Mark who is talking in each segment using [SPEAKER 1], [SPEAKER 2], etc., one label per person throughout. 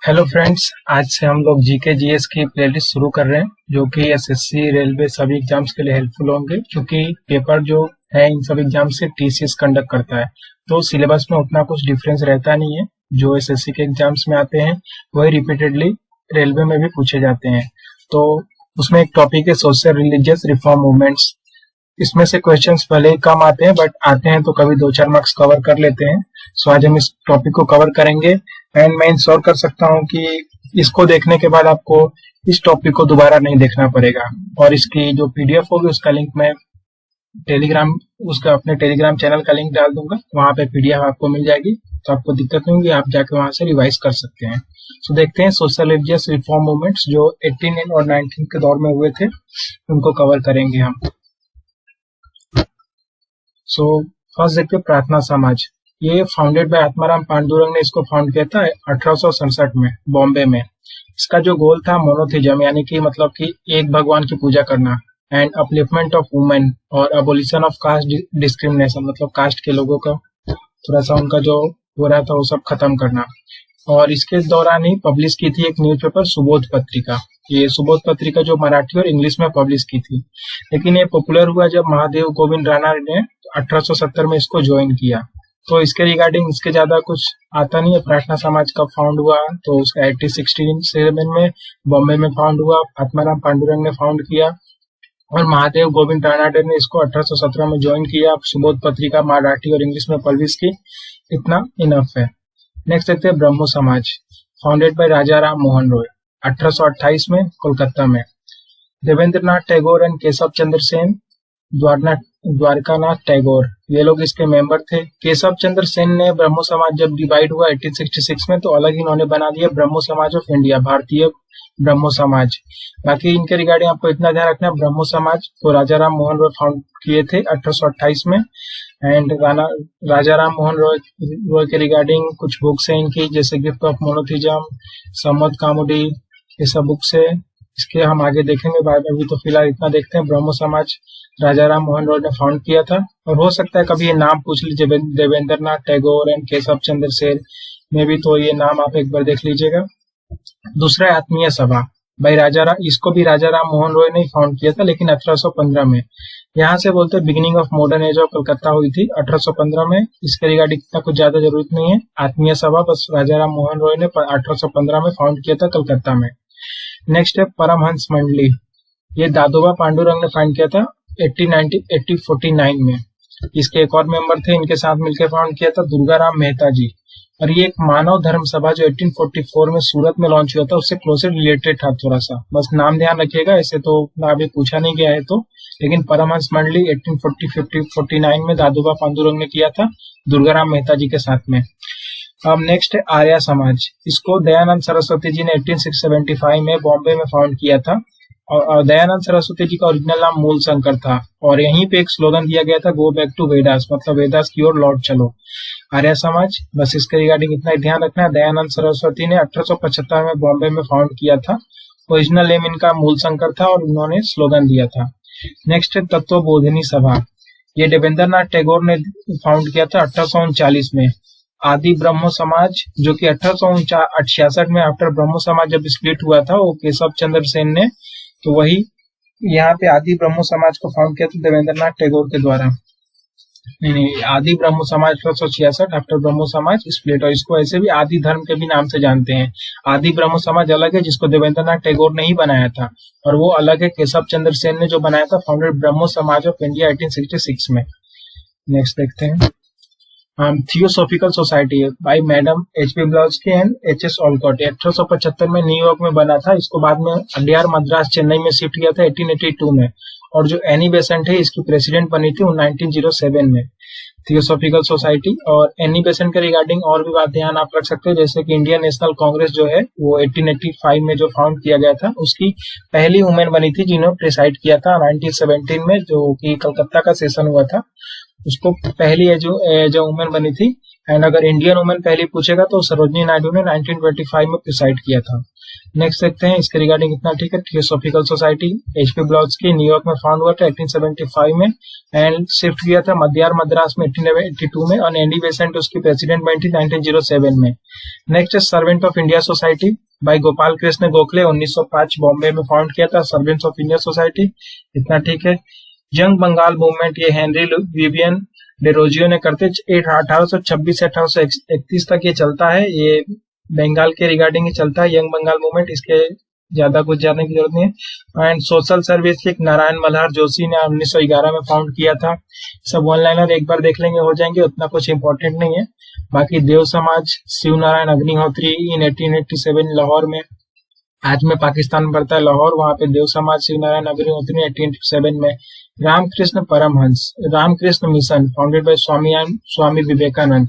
[SPEAKER 1] Hello friends, आज से हम लोग जीके जीएस की प्लेलिस्ट शुरू कर रहे हैं जो कि एसएससी रेलवे सभी एग्जाम्स के लिए हेल्पफुल होंगे क्योंकि पेपर जो है इन सब एग्जाम से टीसीएस कंडक्ट करता है। तो सिलेबस में उतना कुछ डिफरेंस रहता नहीं है। जो एसएससी के एग्जाम्स में आते हैं वही रिपीटेडली रेलवे में भी पूछे जाते हैं। तो उसमें एक टॉपिक है सोशल रिलीजियस रिफॉर्म मूवमेंट्स। इसमें से क्वेश्चंस भले ही कम आते हैं बट आते हैं तो कभी 2-4 मार्क्स कवर कर लेते हैं। सो आज हम इस टॉपिक को कवर करेंगे एंड मैं इंश्योर कर सकता हूँ कि इसको देखने के बाद आपको इस टॉपिक को दोबारा नहीं देखना पड़ेगा। और इसकी जो पीडीएफ होगी उसका लिंक मैं अपने टेलीग्राम चैनल का लिंक डाल दूंगा, वहां पे पीडीएफ आपको मिल जाएगी। तो आपको दिक्कत नहीं होगी, आप जाके वहां से रिवाइज कर सकते हैं। तो देखते हैं सोशल रिलीजियस रिफॉर्म मूवमेंट्स जो 18 और 19 के दौर में हुए थे, उनको कवर करेंगे हम। सो फर्स्ट देखते हैं प्रार्थना समाज। ये फाउंडेड बाय आत्माराम पांडुरंग ने इसको फाउंड किया था 1867 में बॉम्बे में। इसका जो गोल था मोनोथिज्म, यानी कि मतलब कि एक भगवान की पूजा करना, एंड अपलिफ्टमेंट ऑफ वुमेन और अबोलिशन ऑफ कास्ट डिस्क्रिमिनेशन, मतलब कास्ट के लोगों का थोड़ा सा उनका जो हो रहा था वो सब खत्म करना। और इसके दौरान ही पब्लिश की थी एक न्यूज़पेपर सुबोध पत्रिका। ये सुबोध पत्रिका जो मराठी और इंग्लिश में पब्लिश की थी, लेकिन ये पॉपुलर हुआ जब महादेव गोविंद राणा ने 1870 में इसको ज्वाइन किया। तो इसके रिगार्डिंग इसके ज्यादा कुछ आता नहीं है। प्रार्थना समाज का फाउंड हुआ तो उसका 1867 में बॉम्बे में फाउंड हुआ, आत्माराम पांडुरंग ने फाउंड किया और महादेव गोविंद रानाडे ने इसको 1817 में ज्वाइन किया। सुबोध पत्रिका मराठी और इंग्लिश में पब्लिश की, इतना इनफ है। नेक्स्ट देखते हैं ब्रह्मो समाज, फाउंडेड बाय राजा राम मोहन रॉय 1828 में कोलकाता में। देवेंद्रनाथ टैगोर एंड केशव चंद्र सेन, द्वारकानाथ टैगोर, ये लोग इसके मेंबर थे। केशव चंद्र सेन ने ब्रह्मो समाज जब डिवाइड हुआ 1866 में तो अलग इन्होंने बना दिया ब्रह्मो समाज ऑफ इंडिया, भारतीय ब्रह्मो समाज। बाकी इनके रिगार्डिंग आपको इतना ध्यान रखना है, ब्रह्मो समाज तो राजा राम मोहन रॉय फाउंड किए थे 1828 में। एंड राजा राम मोहन रॉय के रिगार्डिंग कुछ बुक्स हैं इनकी, जैसे गिफ्ट ऑफ मोनोथिज्म, सम्मत कामुडी, ये सब बुक्स है। इसके हम आगे देखेंगे बाद में, अभी तो फिलहाल इतना देखते हैं। ब्रह्मो समाज राजा राम मोहन रॉय ने फाउंड किया था और हो सकता है कभी ये नाम पूछ लीजिए देवेंद्रनाथ टैगोर एंड केशव चंद्र सेन में भी, तो ये नाम आप एक बार देख लीजिएगा। दूसरा है आत्मीय सभा भाई इसको भी राजा राम मोहन रॉय ने फाउंड किया था, लेकिन 1815 में। यहाँ से बोलते हैं beginning of modern age of Calcutta हुई थी 1815 में। इसके रिगार्डिंग इतना कुछ ज्यादा जरूरत नहीं है। आत्मीय सभा बस राजा राम मोहन रॉय ने 1815 में फाउंड किया था कलकत्ता में। नेक्स्ट है परमहंस मंडली, ये दादोबा पांडुरंग ने फाउंड किया था 1849 में। इसके एक और मेंबर थे, इनके साथ मिलकर फाउंड किया था दुर्गाराम मेहता जी। और ये एक मानव धर्म सभा जो 1844 में सूरत में लॉन्च हुआ था उससे क्लोजली रिलेटेड था थोड़ा सा, बस नाम ध्यान रखिएगा, ऐसे तो अभी पूछा नहीं गया है तो। लेकिन परमहंस मंडली 1849 में दादोबा पांडुरंग ने किया था दुर्गाराम मेहता जी के साथ में। अब नेक्स्ट है आर्या समाज, इसको दयानंद सरस्वती जी ने 1875 में बॉम्बे में फाउंड किया था। और दयानंद सरस्वती जी का ओरिजिनल नाम मूल शंकर था और यहीं पे एक स्लोगन दिया गया था, गो बैक टू वेदास, मतलब वेदास की ओर लौट चलो। आर्य समाज, बस इसके रिगार्डिंग इतना ही ध्यान रखना है। दयानंद सरस्वती ने 1875 में बॉम्बे में फाउंड किया था। ओरिजिनल नेम इनका मूल शंकर था और उन्होंने स्लोगन दिया था। नेक्स्ट है तत्वबोधिनी सभा, ये देवेंद्रनाथ टैगोर ने फाउंड किया था 1839 में। आदि ब्रह्मो समाज जो कि 1866 में आफ्टर ब्रह्मो समाज जब स्प्लिट हुआ था वो केशव चंद्र सेन ने, तो वही यहाँ पे आदि ब्रह्मो समाज को फाउंड किया था देवेंद्रनाथ टैगोर के द्वारा। नहीं, आदि ब्रह्मो समाज 1866 आफ्टर ब्रह्मो समाज स्प्लिट, और इसको ऐसे भी आदि धर्म के भी नाम से जानते हैं। आदि ब्रह्मो समाज अलग है जिसको देवेंद्रनाथ टैगोर ने ही बनाया था, और वो अलग है केशव चंद्र सेन ने जो बनाया था, फाउंडेड ब्रह्मो समाज ऑफ इंडिया 1866 में। नेक्स्ट देखते हैं theosophical society by madam H P. Blavatsky and H S. Olcott, 1875 में न्यूयॉर्क में बना था। इसको बाद में अड्यार मद्रास चेन्नई में शिफ्ट किया था 1882 में। और जो एनी बेसेंट है इसकी प्रेसिडेंट बनी थी 1907 में। थियोसॉफिकल सोसाइटी और एनी बेसेंट के रिगार्डिंग और भी बात ध्यान आप रख सकते हो, जैसे कि इंडियन नेशनल कांग्रेस जो है वो 1885 में जो फाउंड किया गया था, उसकी पहली वुमेन बनी थी जिन्होंने प्रिसाइड किया था 1917 में, जो कि कलकत्ता का सेशन हुआ था। उसको पहली जो वुमेन बनी थी एंड अगर इंडियन वुमेन पहले पूछेगा तो सरोजनी नायडू ने 1925 में प्रिसाइड किया था। नेक्स्ट देखते हैं इसके रिगार्डिंग इतना ठीक है। थियोसॉफिकल सोसाइटी HP ब्लॉट्सकी न्यूयॉर्क में फाउंड हुआ था 1875 में एंड शिफ्ट किया था मध्यार मद्रास में 1882 में और एनडी बेसेंट उसकी प्रेसिडेंट बनी थी 1907 में। नेक्स्ट है servant of India society bye Gopal Krishna Gokhale 1905 Bombay में फाउंड किया था सर्वेंट्स ऑफ इंडिया सोसाइटी, इतना ठीक है। यंग बंगाल मूवमेंट ये हेनरी विवियन डेरोजियो ने करते 1826 से 1831 तक ये चलता है। ये बंगाल के रिगार्डिंग ही चलता है यंग बंगाल मूवमेंट, इसके ज्यादा कुछ जानने की जरूरत नहीं है। एंड सोशल सर्विस की नारायण मल्हार जोशी ने 1911 में फाउंड किया था। सब वन लाइनर एक बार देख लेंगे हो जाएंगे, उतना कुछ इंपॉर्टेंट नहीं है। बाकी देव समाज शिव नारायण अग्निहोत्री इन 1887 लाहौर में, आज में पाकिस्तान में पड़ता है लाहौर, वहां पे देव समाज शिव नारायण अग्निहोत्री 1887 में। Ramakrishna Paramahamsa Ramakrishna mission founded by Swami Vivekananda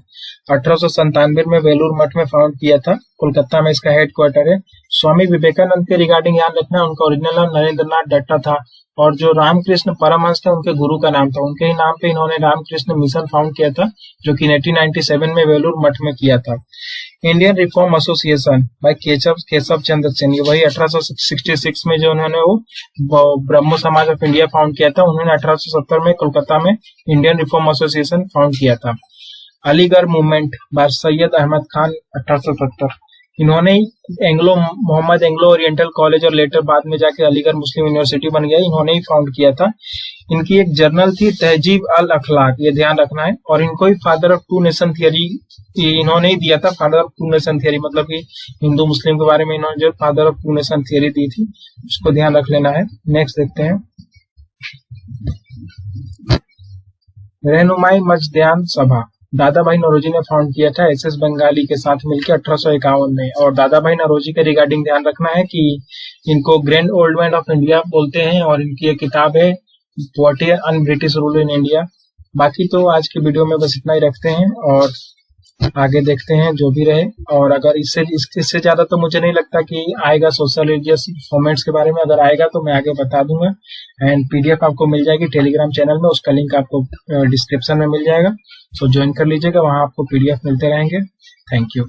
[SPEAKER 1] 1897 में वेलूर मठ में फाउंड किया था, कोलकाता में इसका हेडक्वार्टर है। स्वामी विवेकानंद के रिगार्डिंग याद रखना है उनका ओरिजिनल नाम नरेंद्रनाथ दत्ता था और जो रामकृष्ण परमहंस थे उनके गुरु का नाम था, उनके ही नाम पे इन्होंने रामकृष्ण मिशन फाउंड किया था जो कि 1897 में वेलूर मठ में किया था। Indian reform association by Keshav Chandra Sen, ये वही 1866 में जो उन्होंने वो ब्रह्मो समाज ऑफ इंडिया फाउंड किया था, उन्होंने 1870 में कोलकाता में इंडियन रिफॉर्म एसोसिएशन फाउंड किया था। अलीगढ़ मूवमेंट बाय सैयद अहमद खान 1870, इन्होंने मोहम्मद एंग्लो ओरिएंटल कॉलेज और लेटर बाद में जाके अलीगढ़ मुस्लिम यूनिवर्सिटी बन गया, इन्होंने ही फाउंड किया था। इनकी एक जर्नल थी तहजीब अल अखलाक, ये ध्यान रखना है, और इनको ही father of two nation theory इन्होंने ही दिया था। Father of two nation theory मतलब कि हिंदू मुस्लिम के बारे में इन्होंने जो father of two nation theory दी थी उसको ध्यान रख लेना है। नेक्स्ट देखते हैं रहनुमाई मजदयान सभा, दादा भाई नौरोजी ने फाउंड किया था SS बंगाली के साथ मिलकर 1851 में। और दादा भाई नौरोजी के रिगार्डिंग ध्यान रखना है कि इनको grand old man of India बोलते हैं और इनकी एक किताब है what is un British rule in India. बाकी तो आज की वीडियो में बस इतना ही रखते हैं और आगे देखते हैं जो भी रहे। और अगर इससे ज्यादा तो मुझे नहीं लगता कि आएगा सोशल रिलीजियस फॉर्मेट्स के बारे में, अगर आएगा तो मैं आगे बता दूंगा। एंड PDF आपको मिल जाएगी टेलीग्राम चैनल में, उसका लिंक आपको डिस्क्रिप्शन में मिल जाएगा, सो ज्वाइन कर लीजिएगा, वहां आपको PDF मिलते रहेंगे। Thank you.